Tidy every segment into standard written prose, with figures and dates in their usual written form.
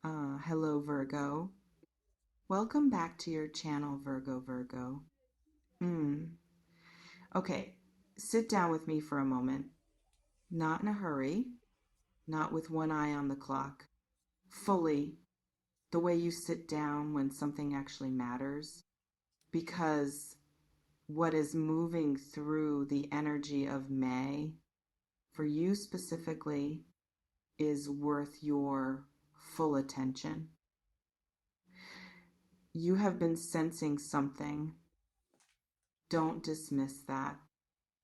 Hello, Virgo. Welcome back to your channel, Virgo. Mm. Okay, sit down with me for a moment. Not in a hurry, not with one eye on the clock. Fully, the way you sit down when something actually matters. Because what is moving through the energy of May, for you specifically, is worth your full attention. You have been sensing something. Don't dismiss that.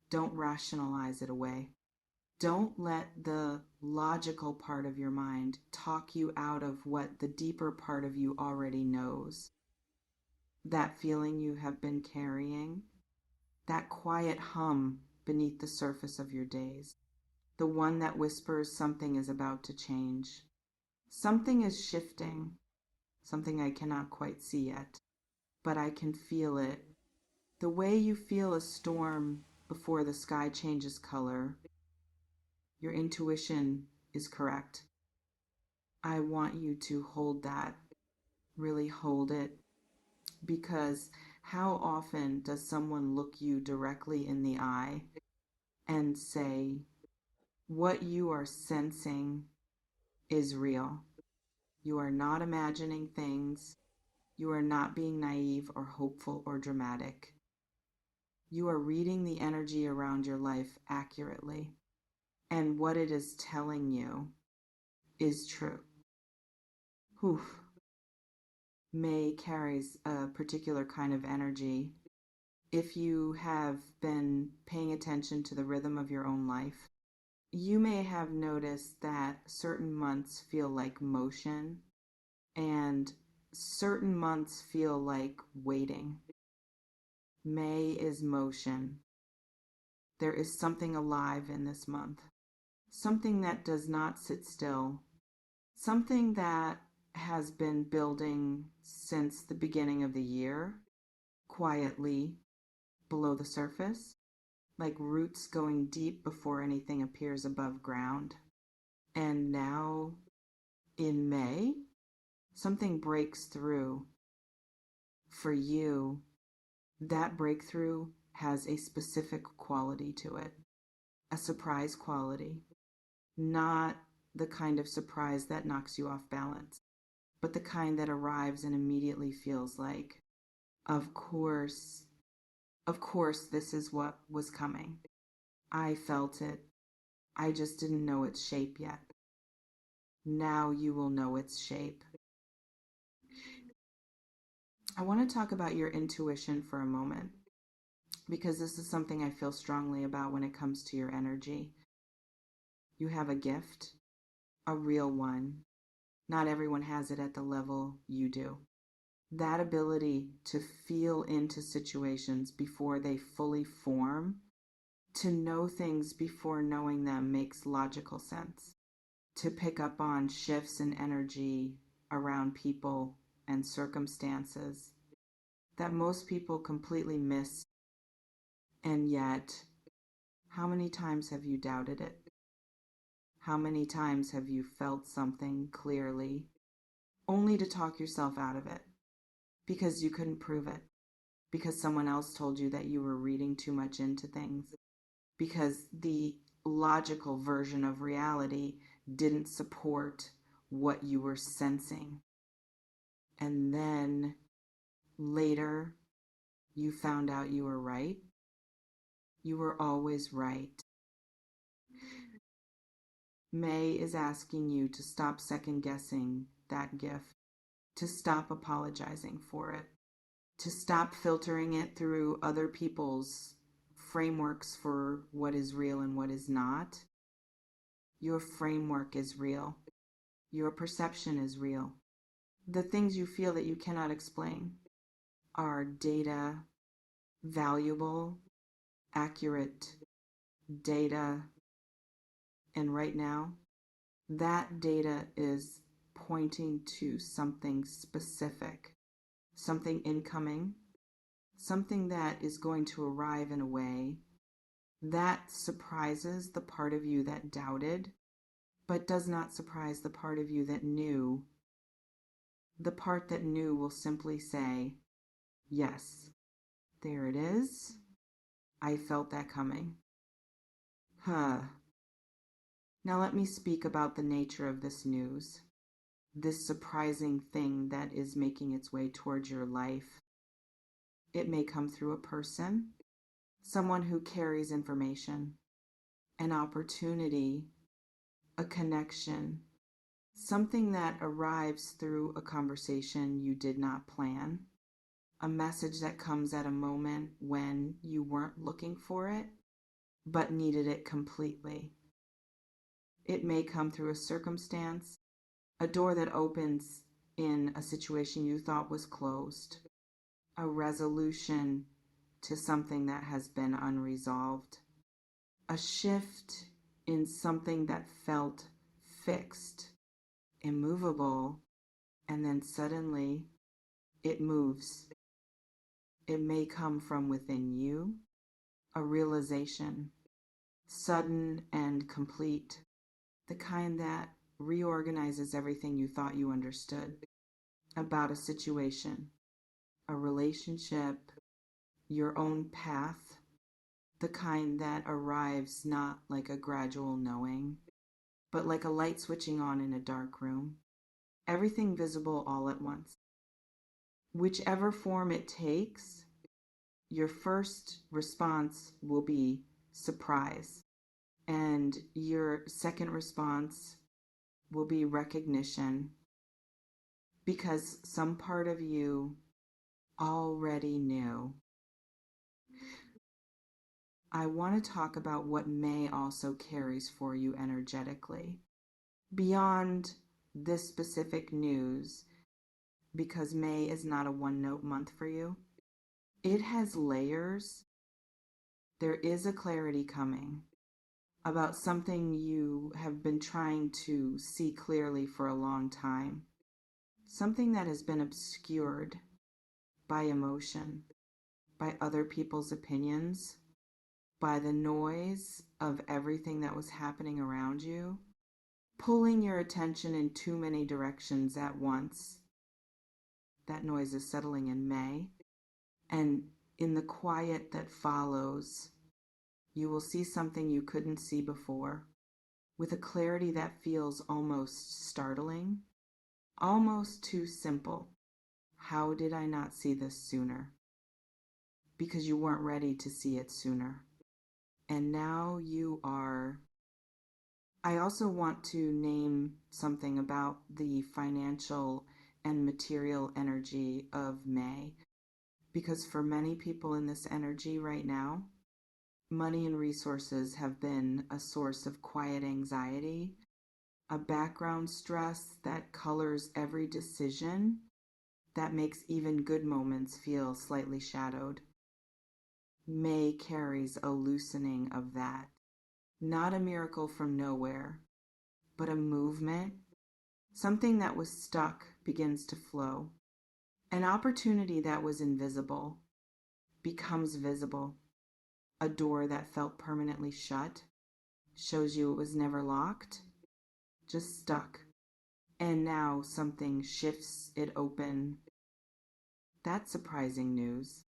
Don't rationalize it away. Don't let the logical part of your mind talk you out of what the deeper part of you already knows. That feeling you have been carrying, that quiet hum beneath the surface of your days, the one that whispers something is about to change. Something is shifting, something I cannot quite see yet, but I can feel it. The way you feel a storm before the sky changes color. Your intuition is correct. I want you to hold that, really hold it, because how often does someone look you directly in the eye and say, what you are sensing is real? You are not imagining things. You are not being naive or hopeful or dramatic. You are reading the energy around your life accurately, and what it is telling you is true. Whew. May carries a particular kind of energy. If you have been paying attention to the rhythm of your own life, you may have noticed that certain months feel like motion and certain months feel like waiting. May is motion. There is something alive in this month, something that does not sit still, something that has been building since the beginning of the year, quietly below the surface, like roots going deep before anything appears above ground. And now, in May, something breaks through. For you, that breakthrough has a specific quality to it, a surprise quality, not the kind of surprise that knocks you off balance, but the kind that arrives and immediately feels like, of course, of course, this is what was coming. I felt it. I just didn't know its shape yet. Now you will know its shape. I want to talk about your intuition for a moment because this is something I feel strongly about when it comes to your energy. You have a gift, a real one. Not everyone has it at the level you do. That ability to feel into situations before they fully form, to know things before knowing them makes logical sense. To pick up on shifts in energy around people and circumstances that most people completely miss. And yet, how many times have you doubted it? How many times have you felt something clearly, only to talk yourself out of it because you couldn't prove it, because someone else told you that you were reading too much into things, because the logical version of reality didn't support what you were sensing. And then later, you found out you were right. You were always right. May is asking you to stop second guessing that gift, to stop apologizing for it, to stop filtering it through other people's frameworks for what is real and what is not. Your framework is real. Your perception is real. The things you feel that you cannot explain are data, valuable, accurate data. And right now, that data is pointing to something specific, something incoming, something that is going to arrive in a way that surprises the part of you that doubted, but does not surprise the part of you that knew The part that knew will simply say, yes, there it is. I felt that coming. Huh. Now let me speak about the nature of this news, this surprising thing that is making its way towards your life. It may come through a person, someone who carries information, an opportunity, a connection, something that arrives through a conversation you did not plan, a message that comes at a moment when you weren't looking for it, but needed it completely. It may come through a circumstance, a door that opens in a situation you thought was closed, a resolution to something that has been unresolved, a shift in something that felt fixed, immovable, and then suddenly it moves. It may come from within you, a realization, sudden and complete, the kind that reorganizes everything you thought you understood about a situation, a relationship, your own path, the kind that arrives not like a gradual knowing, but like a light switching on in a dark room, everything visible all at once. Whichever form it takes, your first response will be surprise, and your second response will be recognition, because some part of you already knew. I want to talk about what May also carries for you energetically. Beyond this specific news, because May is not a one-note month for you, it has layers. There is a clarity coming about something you have been trying to see clearly for a long time, something that has been obscured by emotion, by other people's opinions, by the noise of everything that was happening around you, pulling your attention in too many directions at once. That noise is settling in May, and in the quiet that follows, you will see something you couldn't see before, with a clarity that feels almost startling, almost too simple. How did I not see this sooner? Because you weren't ready to see it sooner. And now you are. I also want to name something about the financial and material energy of May, because for many people in this energy right now, money and resources have been a source of quiet anxiety, a background stress that colors every decision, that makes even good moments feel slightly shadowed. May carries a loosening of that. Not a miracle from nowhere, but a movement. Something that was stuck begins to flow. An opportunity that was invisible becomes visible. A door that felt permanently shut shows you it was never locked, just stuck. And now something shifts it open. That's surprising news.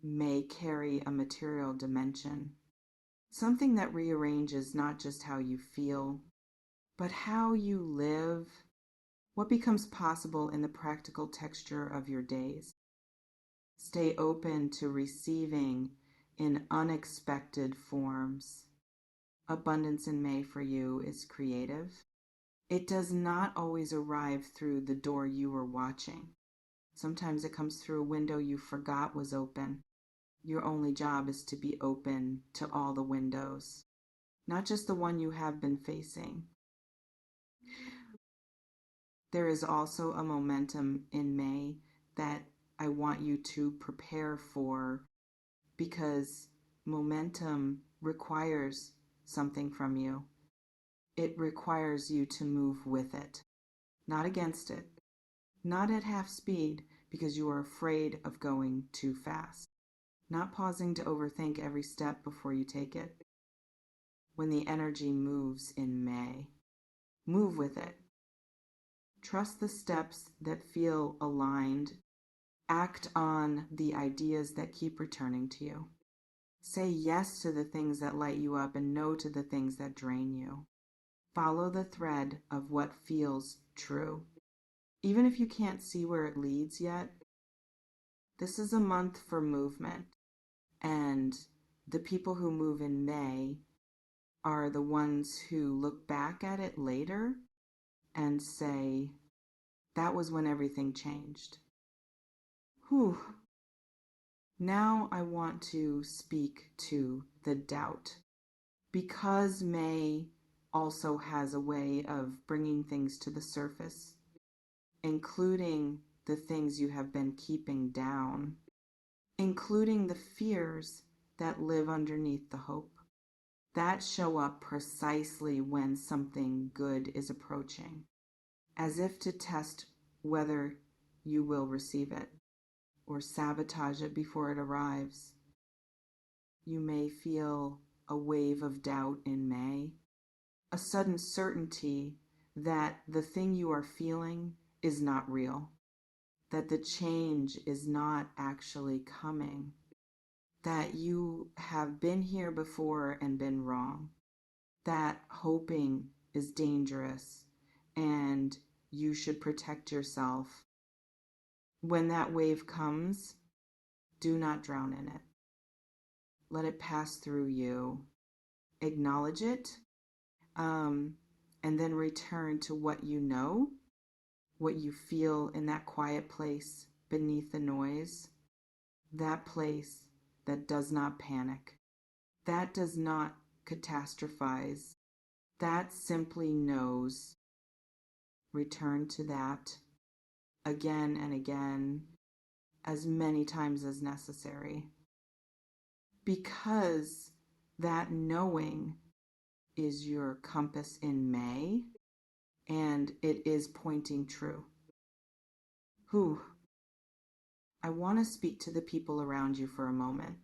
May carry a material dimension. Something that rearranges not just how you feel, but how you live, what becomes possible in the practical texture of your days. Stay open to receiving in unexpected forms. Abundance in May for you is creative. It does not always arrive through the door you were watching. Sometimes it comes through a window you forgot was open. Your only job is to be open to all the windows, not just the one you have been facing. There is also a momentum in May that I want you to prepare for, because momentum requires something from you. It requires you to move with it, not against it, not at half speed because you are afraid of going too fast, not pausing to overthink every step before you take it. When the energy moves in May, move with it. Trust the steps that feel aligned. Act on the ideas that keep returning to you. Say yes to the things that light you up and no to the things that drain you. Follow the thread of what feels true. Even if you can't see where it leads yet, this is a month for movement. And the people who move in May are the ones who look back at it later and say, that was when everything changed. Whew. Now I want to speak to the doubt. Because May also has a way of bringing things to the surface, including the things you have been keeping down, including the fears that live underneath the hope, that show up precisely when something good is approaching, as if to test whether you will receive it or sabotage it before it arrives. You may feel a wave of doubt in May, a sudden certainty that the thing you are feeling is not real, that the change is not actually coming, that you have been here before and been wrong, that hoping is dangerous and you should protect yourself. When that wave comes, do not drown in it. Let it pass through you. Acknowledge it, and then return to what you know, what you feel in that quiet place beneath the noise, that place that does not panic, that does not catastrophize, that simply knows. Return to that again and again, as many times as necessary, because that knowing is your compass in May, and it is pointing true. I want to speak to the people around you for a moment,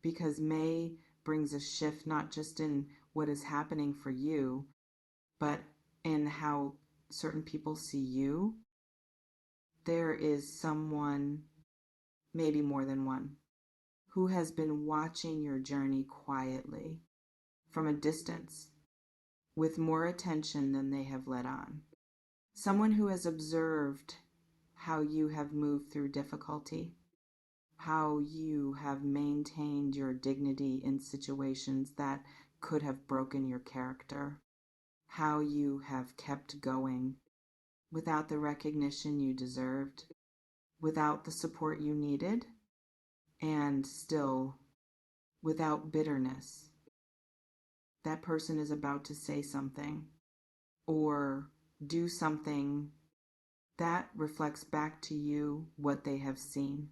because May brings a shift not just in what is happening for you, but in how certain people see you. There is someone, maybe more than one, who has been watching your journey quietly from a distance with more attention than they have let on. Someone who has observed how you have moved through difficulty, how you have maintained your dignity in situations that could have broken your character, how you have kept going without the recognition you deserved, without the support you needed, and still without bitterness. That person is about to say something or do something that reflects back to you what they have seen.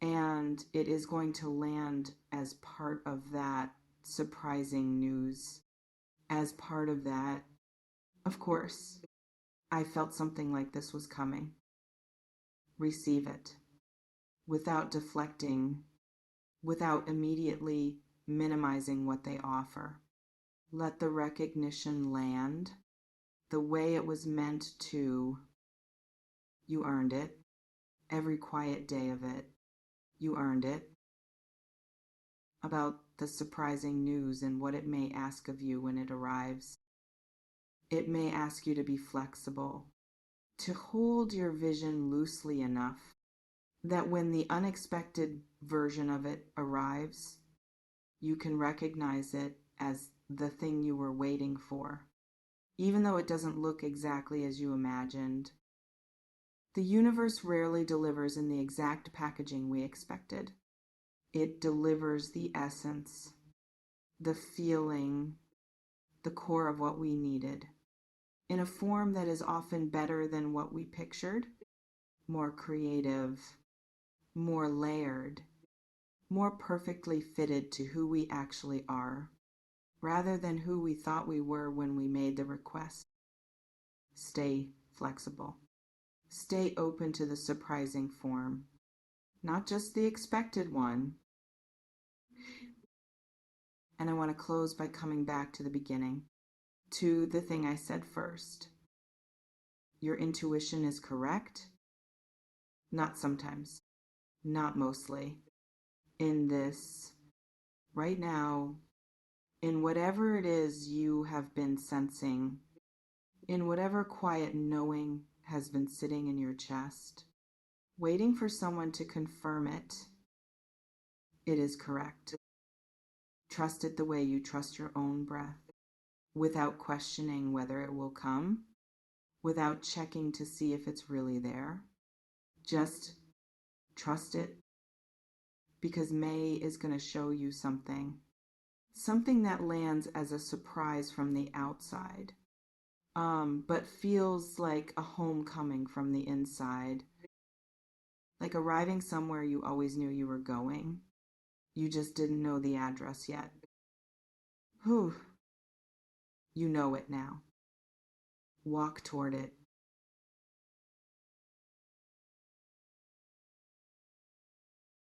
And it is going to land as part of that surprising news. As part of that, of course, I felt something like this was coming. Receive it without deflecting, without immediately minimizing what they offer. Let the recognition land the way it was meant to. You earned it. Every quiet day of it, you earned it. About the surprising news and what it may ask of you when it arrives. It may ask you to be flexible, to hold your vision loosely enough that when the unexpected version of it arrives, you can recognize it as the thing you were waiting for, even though it doesn't look exactly as you imagined. The universe rarely delivers in the exact packaging we expected. It delivers the essence, the feeling, the core of what we needed, in a form that is often better than what we pictured, more creative, more layered, more perfectly fitted to who we actually are, rather than who we thought we were when we made the request. Stay flexible. Stay open to the surprising form, not just the expected one. And I want to close by coming back to the beginning, to the thing I said first. your intuition is correct? Not sometimes, not mostly. In this, right now, in whatever it is you have been sensing, in whatever quiet knowing has been sitting in your chest, waiting for someone to confirm it, it is correct. Trust it the way you trust your own breath, without questioning whether it will come, without checking to see if it's really there. Just trust it, because May is going to show you something. Something that lands as a surprise from the outside, but feels like a homecoming from the inside. Like arriving somewhere you always knew you were going. You just didn't know the address yet. Whew. You know it now. Walk toward it.